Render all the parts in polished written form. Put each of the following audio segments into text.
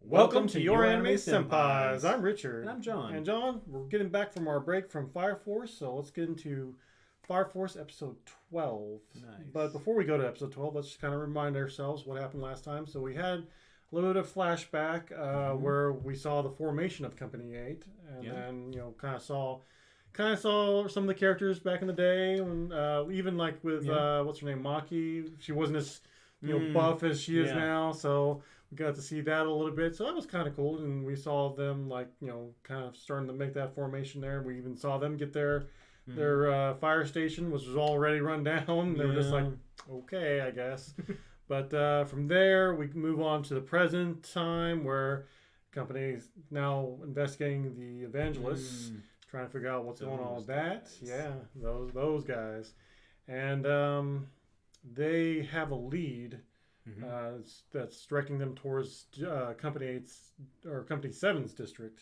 Welcome to Your Anime Senpais. I'm Richard. And I'm John. And John, we're getting back from our break from Fire Force, so let's get into Fire Force episode 12. Nice. But before we go to episode 12, let's just kind of remind ourselves what happened last time. So we had a little bit of flashback where we saw the formation of Company 8, and then kind of saw some of the characters back in the day, when even like with what's her name, Maki. She wasn't as buff as she is now, so we got to see that a little bit. So that was kind of cool, and we saw them kind of starting to make that formation there. We even saw them get their fire station, which was already run down. They were just like, okay, I guess. But from there, we can move on to the present time, where company is now investigating the evangelists, trying to figure out what's going on with that. Guys. Yeah, those guys. And they have a lead that's directing them towards Company 8's or Company 7's district.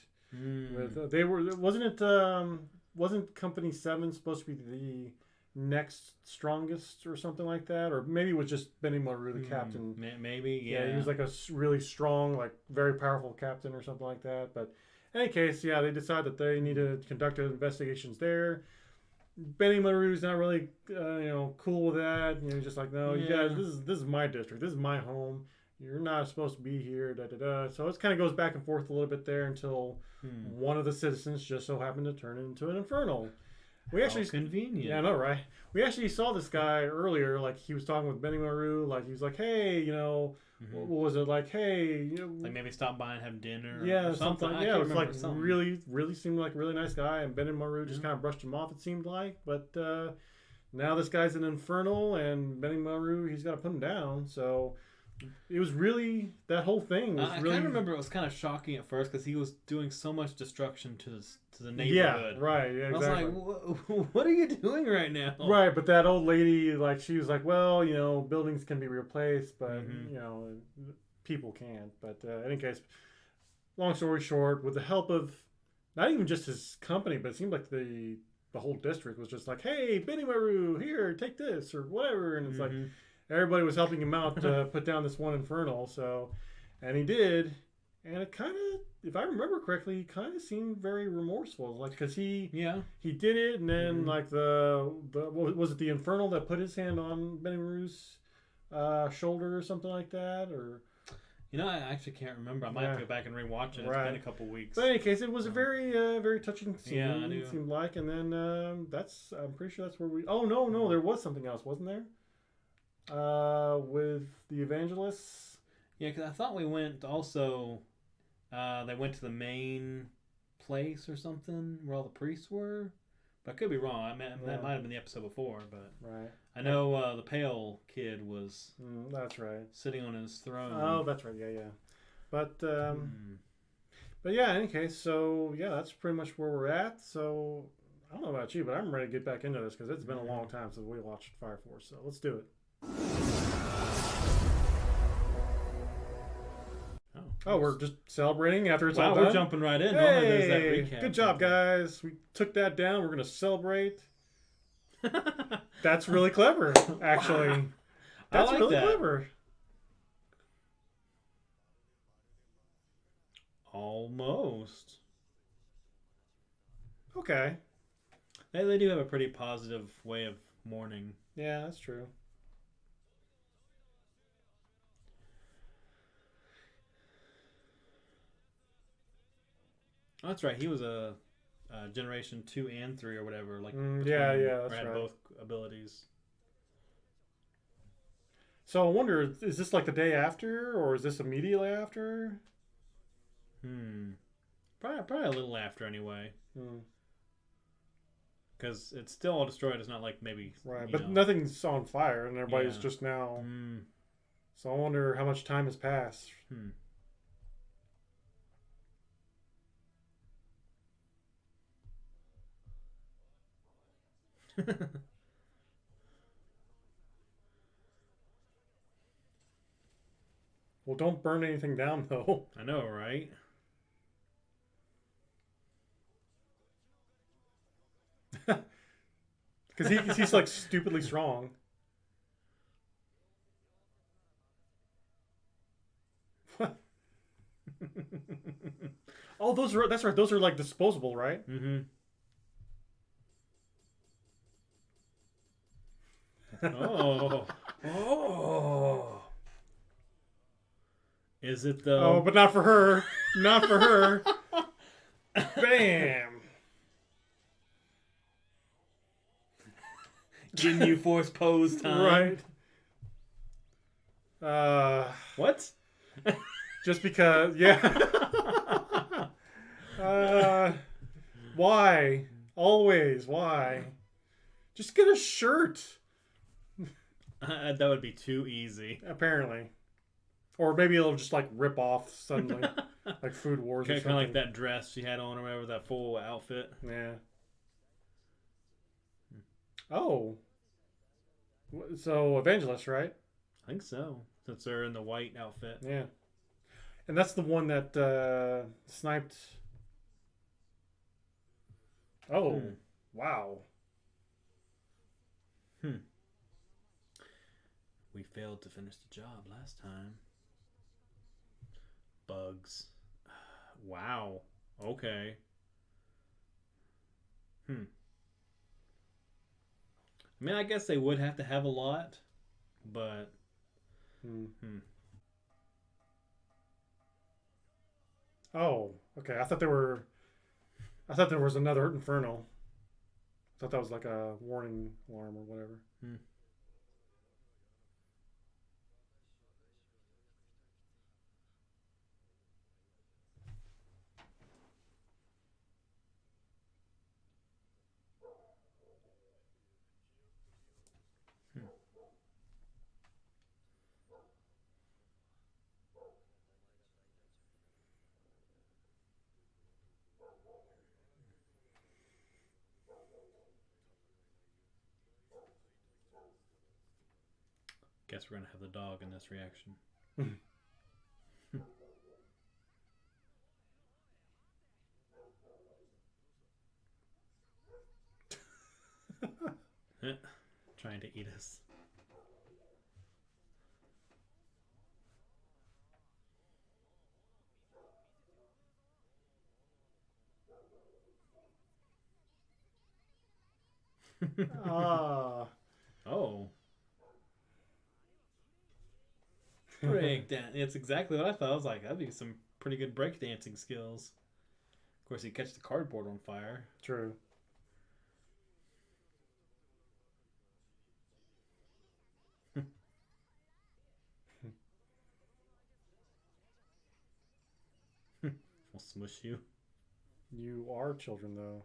Wasn't Company 7 supposed to be the next strongest or something like that? Or maybe it was just Benimaru, the captain. Maybe, Yeah, he was like a really strong, like very powerful captain or something like that. But in any case, they decide that they need to conduct investigations there. Benimaru's not really, cool with that. He's just like, no, you guys, this is my district. This is my home. You're not supposed to be here. So it kind of goes back and forth a little bit there until one of the citizens just so happened to turn into an infernal. How convenient. Yeah, I know, right? We actually saw this guy earlier. Like, he was talking with Benimaru. Like, he was like, hey, what was it? Like, hey, like maybe stop by and have dinner. Yeah, or something. Yeah, it was like really, really seemed like a really nice guy. And Benimaru just kind of brushed him off, it seemed like. But now this guy's an infernal, and Benimaru, he's got to put him down. So it was really, that whole thing was I really... kind of remember it was kind of shocking at first because he was doing so much destruction to the neighborhood. Yeah, right. Yeah, exactly. I was like, what are you doing right now? Right, but that old lady, like, she was like, well, buildings can be replaced, but, people can't. But in any case, long story short, with the help of not even just his company, but it seemed like the whole district was just like, hey, Benimaru, here, take this, or whatever. And it's like, everybody was helping him out to put down this one infernal. So, and he did. And it kind of, if I remember correctly, kind of seemed very remorseful. Like, because he did it, and then like was it the infernal that put his hand on Benimaru's shoulder or something like that, or? I actually can't remember. I might have to go back and rewatch it. It's been a couple weeks. But in any case, it was a very, very touching scene. Yeah, I do. It seemed like, and then I'm pretty sure that's where we. Oh no, there was something else, wasn't there? With the evangelists. Yeah, because I thought we went also. They went to the main place or something where all the priests were, but I could be wrong. That might have been the episode before, but I know the pale kid was. That's right. Sitting on his throne. Oh, that's right. Yeah. But yeah. In any case, so that's pretty much where we're at. So I don't know about you, but I'm ready to get back into this because it's been a long time since we watched Fire Force. So let's do it. Oh, we're just celebrating after it's all done? We're jumping right in. Hey, there's that recap. Good job, guys. We took that down. We're going to celebrate. That's really clever, actually. Wow. That's like really that. clever. Almost. Okay. They do have a pretty positive way of mourning. Yeah, that's true. Oh, that's right. He was a generation 2 and 3 or whatever. Like that's had right. both abilities. So I wonder, is this like the day after, or is this immediately after? Probably a little after anyway. Because it's still all destroyed. It's not like maybe but nothing's on fire, and everybody's just now. So I wonder how much time has passed. Well, don't burn anything down, though. I know, right? Because he's like stupidly strong. What? Oh, that's right. Those are like disposable, right? Mm-hmm. Oh. Oh. Is it Oh, though? but not for her. Not for her. Bam. Ginyu Force pose time. Right. Uh, What? just because, yeah. uh, why? Always, why? Just get a shirt. That would be too easy. Apparently. Or maybe it'll just like rip off suddenly. Like Food Wars or Kind something. of like that dress she had on or whatever, that full outfit. Yeah. Oh. So Evangelist, right? I think so, since they're in the white outfit. Yeah. And that's the one that sniped. Oh. Wow. We failed to finish the job last time. Bugs. Wow. Okay. I mean, I guess they would have to have a lot, but. Oh, okay. I thought there was another infernal. I thought that was like a warning alarm or whatever. Guess we're gonna have the dog in this reaction. Trying to eat us. Ah. Oh. Breakdance. It's exactly what I thought. I was like, that'd be some pretty good breakdancing skills. Of course, he catch the cardboard on fire. True. We'll smush you. You are children, though.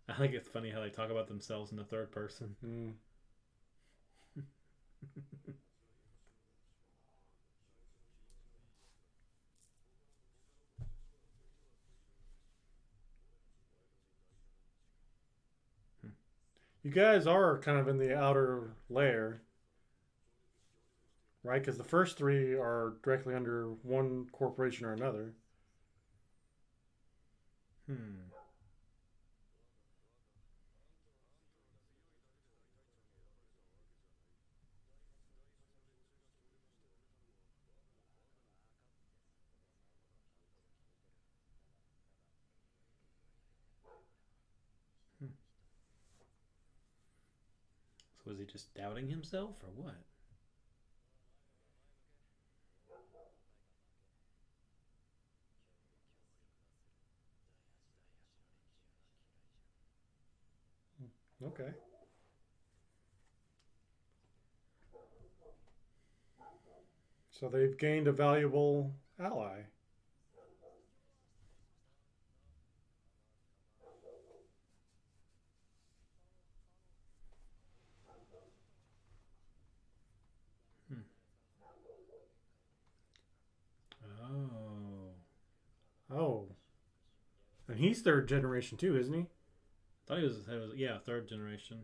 I think it's funny how they talk about themselves in the third person. You guys are kind of in the outer layer, right? Because the first three are directly under one corporation or another. So was he just doubting himself or what? Okay. So they've gained a valuable ally. Oh. Oh. And he's third generation too, isn't he? Thought he was yeah, third generation.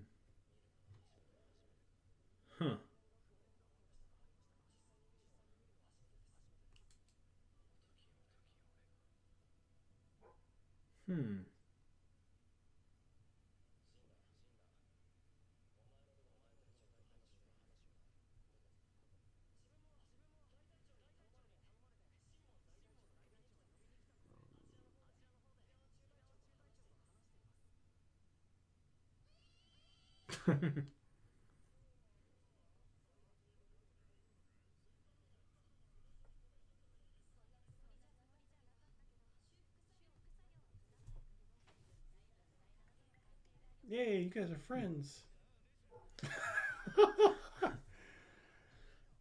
Huh. Yay, you guys are friends.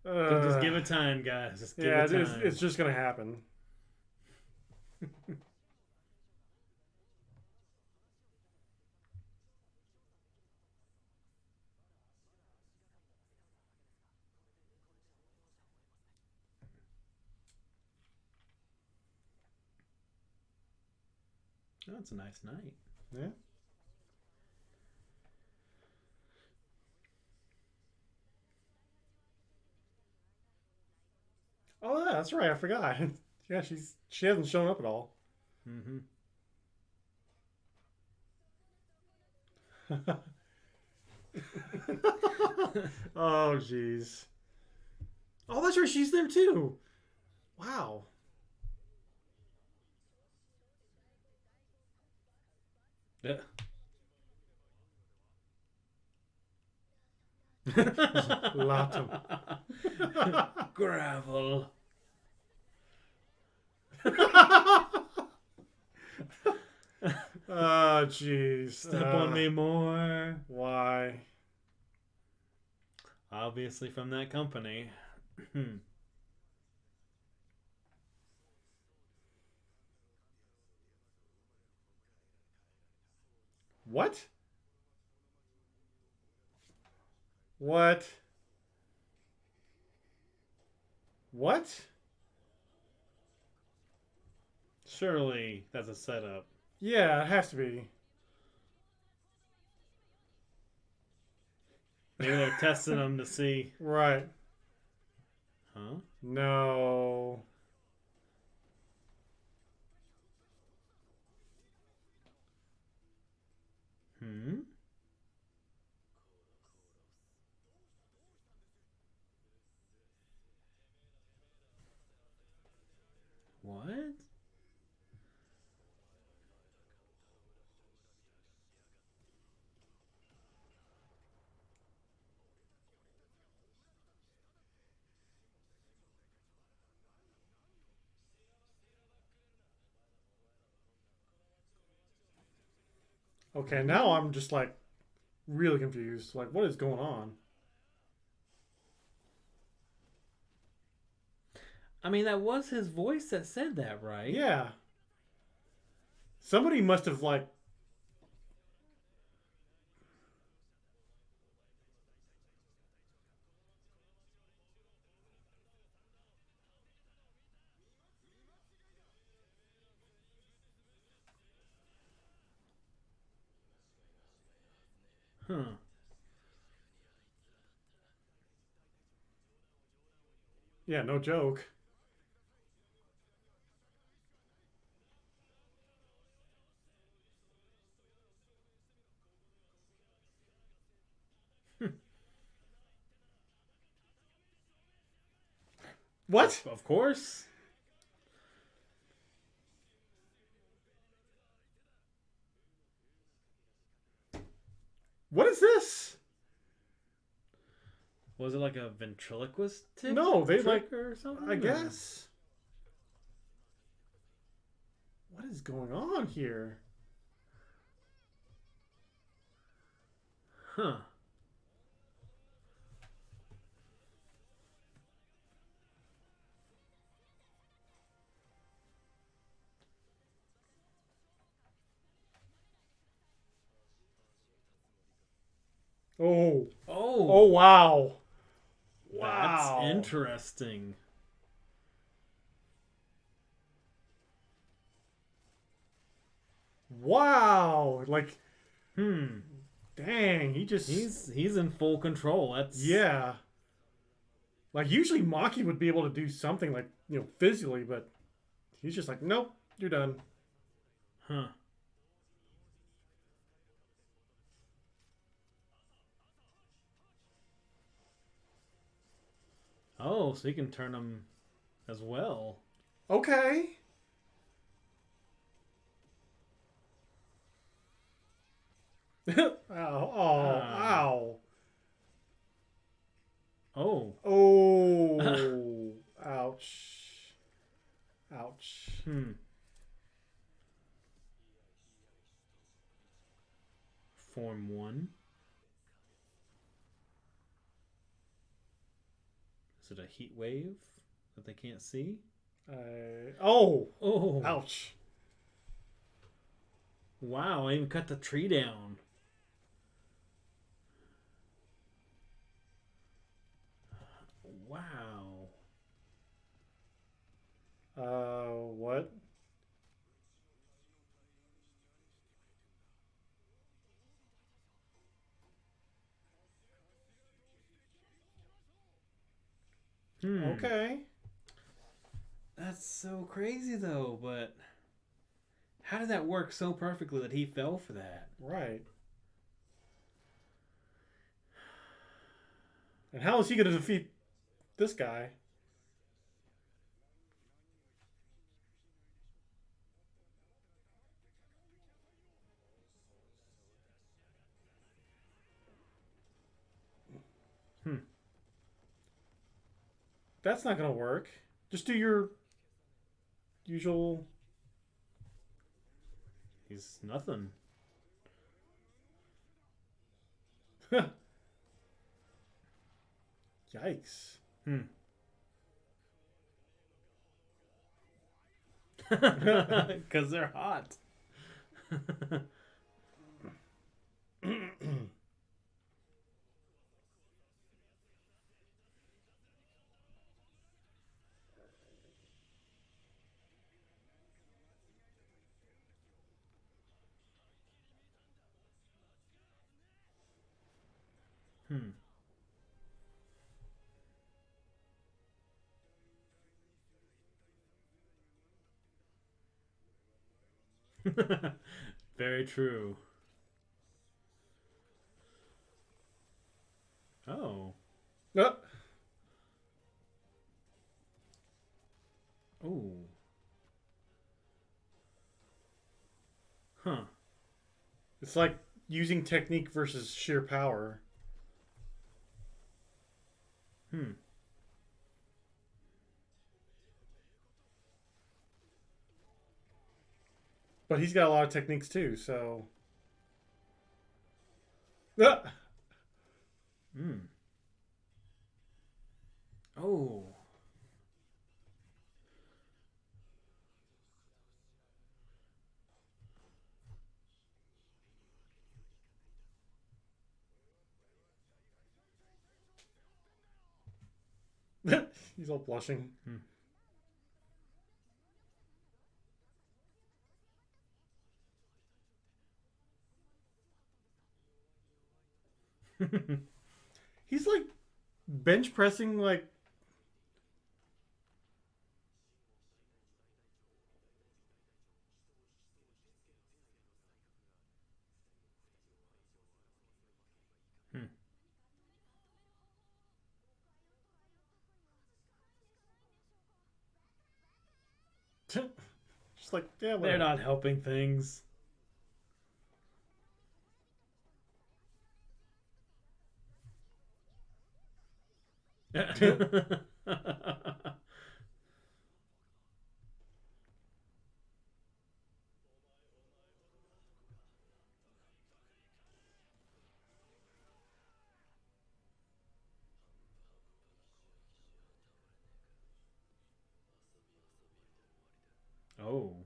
Just give it time, guys. Just give it time. It's just gonna happen. Oh, it's a nice night. Yeah. Oh yeah, that's right. I forgot. Yeah, she hasn't shown up at all. Mm-hmm. Oh jeez. Oh, that's right. She's there too. Wow. Yeah. Latum. Gravel. Oh, jeez. Step on me more. Why? Obviously from that company. What? What? What? Surely that's a setup. Yeah, it has to be. Maybe they're testing them to see. Right. Huh? No. Hmm? What? Okay, now I'm just like really confused. Like, what is going on? I mean, that was his voice that said that, right? Yeah. Somebody must have like. Huh. Yeah, no joke. What? Of course. What is this? Was it like a ventriloquist No, they trick like. or something? I guess. What is going on here? Huh. Oh. Oh. Oh, wow. That's Wow. interesting. Wow. Like, Hmm. dang, He's in full control. That's Yeah. Like, usually Maki would be able to do something like, physically, but he's just like, nope, you're done. Huh. Oh, so he can turn them as well. Okay. Ow. Oh. Ah. Ow. Oh. Oh. Ouch. Ouch. Form 1. Is it a heat wave that they can't see? Oh. Oh. Ouch. Wow, I even cut the tree down. Wow. What? Okay. That's so crazy though, but how did that work so perfectly that he fell for that? Right. And how is he going to defeat this guy? Hmm. That's not going to work. Just do your usual. He's nothing. Yikes. Because they're hot. Very true. Oh. Uh, Oh. Huh. it's like using technique versus sheer power. But he's got a lot of techniques too, so. Uh, Oh. he's all blushing. He's like bench pressing like. Just like, yeah, They're whatever. not helping things. Oh.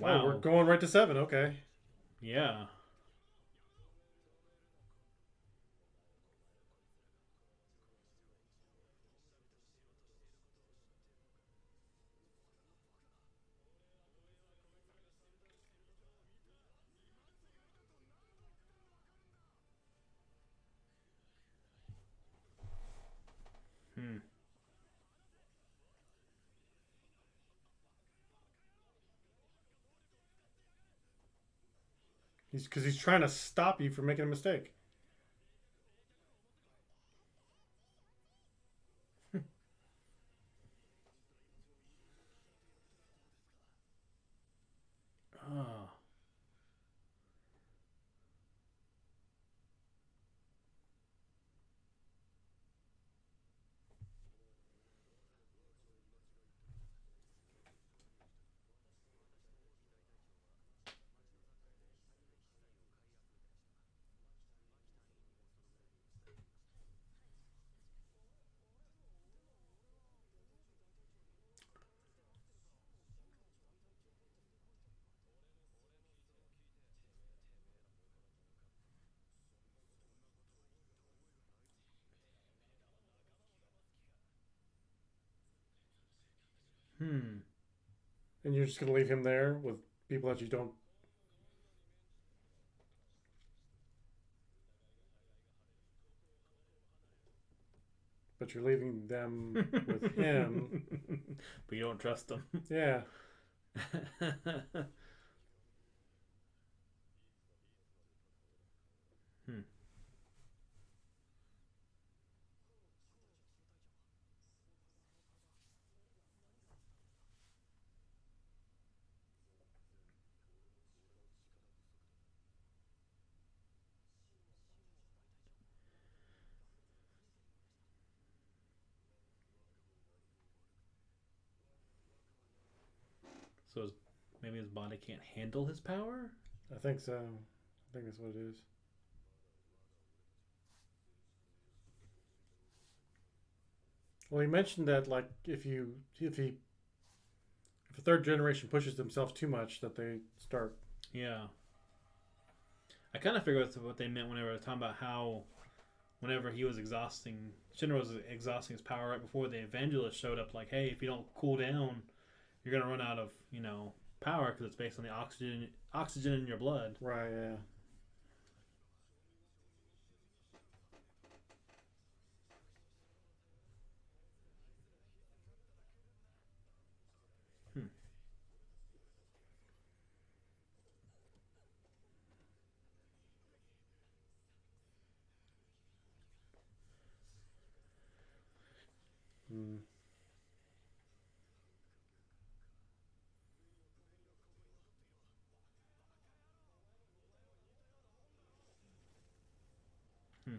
Oh, we're Wow. going right to 7. Okay. Yeah. He's trying to stop you from making a mistake. Hmm. And you're just gonna leave him there with people that you don't. But you're leaving them with him. But you don't trust them. Yeah. Hmm. So maybe his body can't handle his power? I think so. I think that's what it is. Well, he mentioned that like if a third generation pushes themselves too much, that they start. Yeah. I kind of figured that's what they meant whenever they were talking about how whenever he was Shinra was exhausting his power right before the evangelist showed up, like, hey, if you don't cool down, you're going to run out of, power because it's based on the oxygen in your blood. Right, yeah. Hmm. Hmm. Hmm.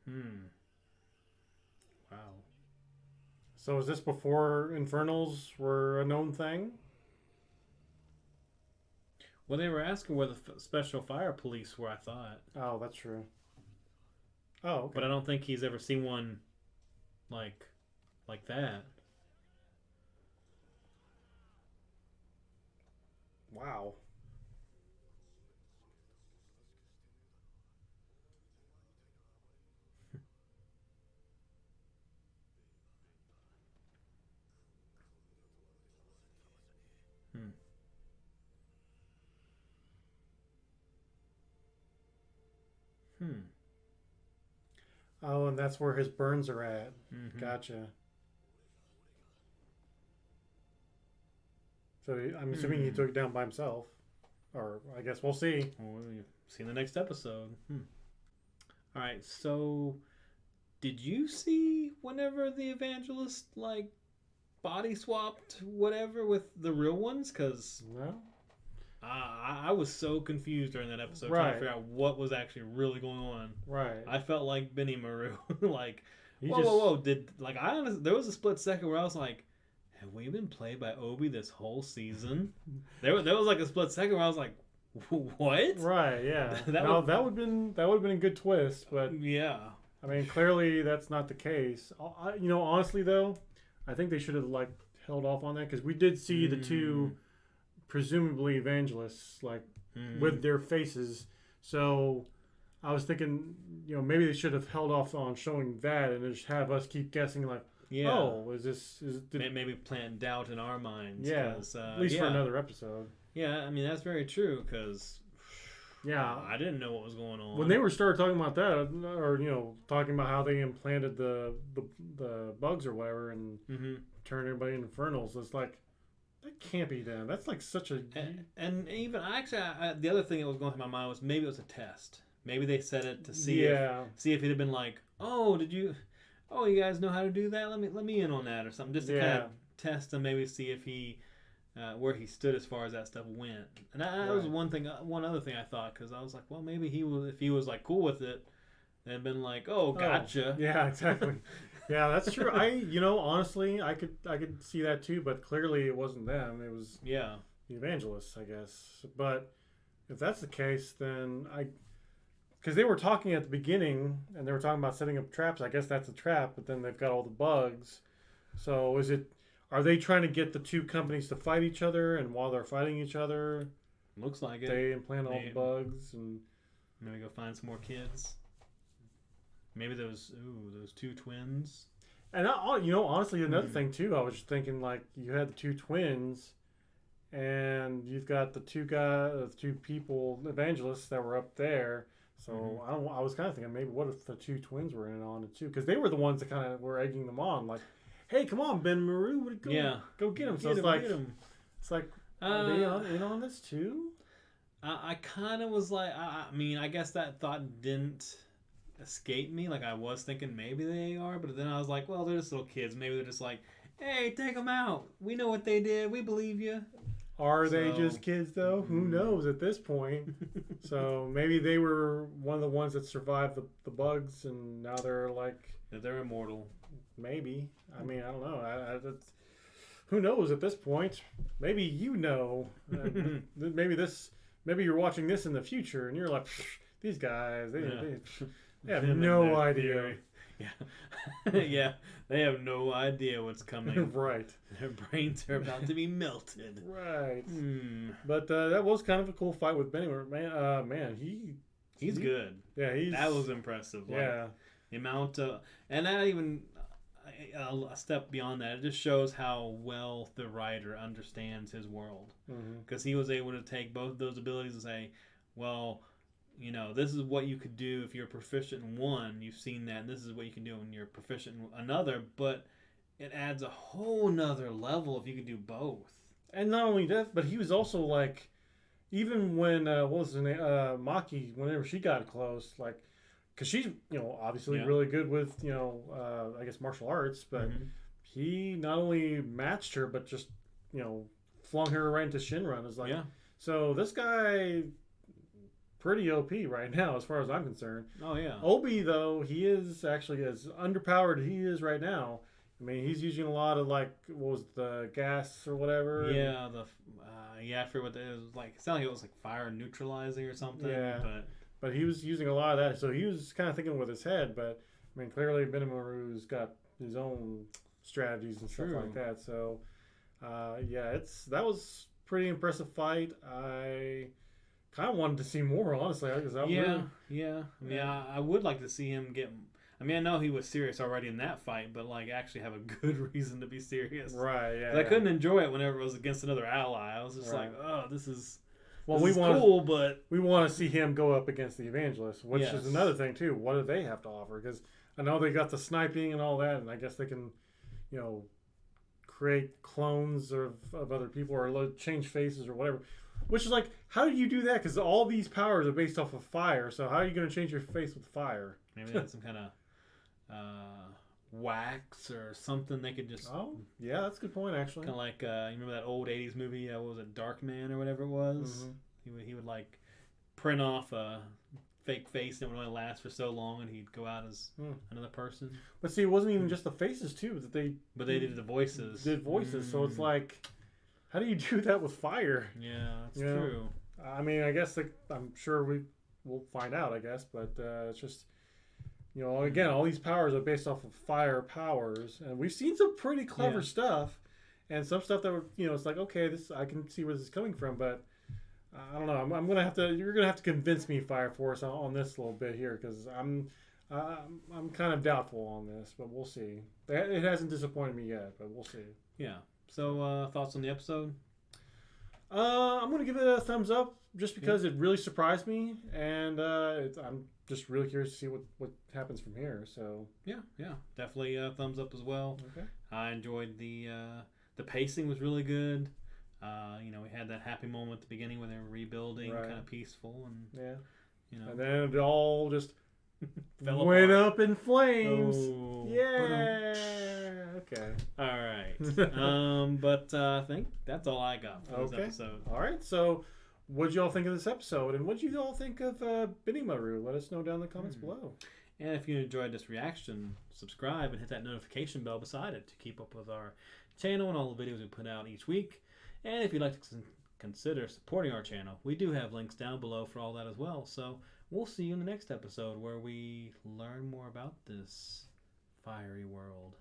Hmm. Wow. So is this before infernals were a known thing? Well, they were asking where the special fire police were, I thought. Oh, that's true. Oh, okay. But I don't think he's ever seen one like that. Wow. Hmm. Hmm. Oh, and that's where his burns are at. Mm-hmm. Gotcha. So I'm assuming he took it down by himself, or I guess we'll see. Well, we'll see in the next episode. All right. So, did you see whenever the evangelist body swapped whatever with the real ones? Because No. I was so confused during that episode trying to figure out what was actually really going on. Right. I felt like Benny Maru. Like, He whoa. I honestly, there was a split second where I was like, have we been played by Obi this whole season? there was like a split second where I was like, what? Right. Yeah. That would have been a good twist, but yeah. I mean, clearly that's not the case. Honestly though, I think they should have held off on that because we did see the two, presumably evangelists, with their faces. So I was thinking, maybe they should have held off on showing that and just have us keep guessing, yeah. Oh, maybe plant doubt in our minds? Yeah, at least for another episode. Yeah, I mean that's very true because I didn't know what was going on when they started talking about that, or talking about how they implanted the bugs or whatever and turned everybody into infernals. It's like that can't be them. That's such a and even the other thing that was going through my mind was maybe it was a test. Maybe they said it to see if he'd have been like, oh, you guys know how to do that? Let me in on that or something, just to kind of test and maybe see if he where he stood as far as that stuff went. And that was one other thing I thought, because I was like, well, maybe if he was cool with it, they'd been like, oh, gotcha. Yeah, exactly. Yeah, that's true. Honestly, I could see that too, but clearly it wasn't them. It was the evangelists, I guess. But if that's the case, then because they were talking at the beginning and they were talking about setting up traps. I guess that's a trap, but then they've got all the bugs. So are they trying to get the two companies to fight each other? And while they're fighting each other, looks like it. They implant all the bugs and maybe go find some more kids. Maybe those two twins. And honestly, another thing too, I was thinking like you had the two twins, and you've got the two people, evangelists that were up there. So I was kind of thinking maybe what if the two twins were in on it too, because they were the ones that kind of were egging them on, like, "Hey, come on, Ben Maru, go get him." So it's like, are they in on this too? I kind of was like, I mean, I guess that thought didn't escape me. Like I was thinking maybe they are, but then I was like, well, they're just little kids. Maybe they're just like, hey, take them out. We know what they did. We believe you. Are they just kids though? Who knows at this point? So maybe they were one of the ones that survived the bugs, and now they're like they're immortal. Maybe. I mean, I don't know. Who knows at this point? Maybe you know. Maybe you're watching this in the future, and you're like, these guys, they have no idea. Yeah. Yeah. They have no idea what's coming. Right. Their brains are about to be melted. Right. But that was kind of a cool fight with Benny. Man, he's good. Yeah, that was impressive. Yeah. Like, the amount of, and that even a step beyond that, it just shows how well the writer understands his world, because he was able to take both of those abilities and say, well, this is what you could do if you're proficient in one. You've seen that, and this is what you can do when you're proficient in another. But it adds a whole nother level if you can do both. And not only that, but he was also like, even when what was his name, Maki, whenever she got close, like, because she's obviously really good with I guess martial arts, but he not only matched her, but just flung her right into Shinran. It's like, so this guy, pretty OP right now as far as I'm concerned. Oh yeah. Obi though, he is actually as underpowered he is right now. I mean, he's using a lot of what was the gas or whatever. Yeah, I forget what it was like. It sounded like it was like fire neutralizing or something. Yeah. But he was using a lot of that, so he was kind of thinking with his head. But I mean, clearly Benimaru's got his own strategies and stuff like that. So that was pretty impressive fight. I kind of wanted to see more, honestly. I would like to see him get. I mean, I know he was serious already in that fight, but actually have a good reason to be serious. Right. Yeah. I couldn't enjoy it whenever it was against another ally. I was just like, oh, this is. Well, cool, but we want to see him go up against the evangelists, which is another thing too. What do they have to offer? Because I know they got the sniping and all that, and I guess they can, create clones of other people or change faces or whatever. Which is like, how do you do that? Because all these powers are based off of fire. So how are you going to change your face with fire? Maybe that's some kind of wax or something they could just. Oh, yeah, that's a good point actually. Kind of like you remember that old '80s movie? What was it, Dark Man or whatever it was? He would like print off a fake face and it would only last for so long, and he'd go out as another person. But see, it wasn't even just the faces too that they. But they did the voices. So it's like, how do you do that with fire? Yeah, that's true. I mean, I guess I'm sure we'll find out. I guess, but it's just. Again, all these powers are based off of fire powers, and we've seen some pretty clever stuff, and some stuff that it's like, okay, this I can see where this is coming from, but I don't know. I'm gonna have to. You're gonna have to convince me, Fire Force, on this little bit here, because I'm kind of doubtful on this, but we'll see. It hasn't disappointed me yet, but we'll see. Yeah. So thoughts on the episode? I'm gonna give it a thumbs up just because it really surprised me, and I'm just really curious to see what happens from here. So yeah, definitely a thumbs up as well. Okay. I enjoyed the pacing was really good. We had that happy moment at the beginning where they were rebuilding, kind of peaceful, and and then it all just went up in flames. Oh, yeah. Okay. All right. But I think that's all I got for this episode. All right. So, what did you all think of this episode, and what did you all think of Benimaru? Let us know down in the comments below. And if you enjoyed this reaction, subscribe and hit that notification bell beside it to keep up with our channel and all the videos we put out each week. And if you'd like to consider supporting our channel, we do have links down below for all that as well. So we'll see you in the next episode where we learn more about this fiery world.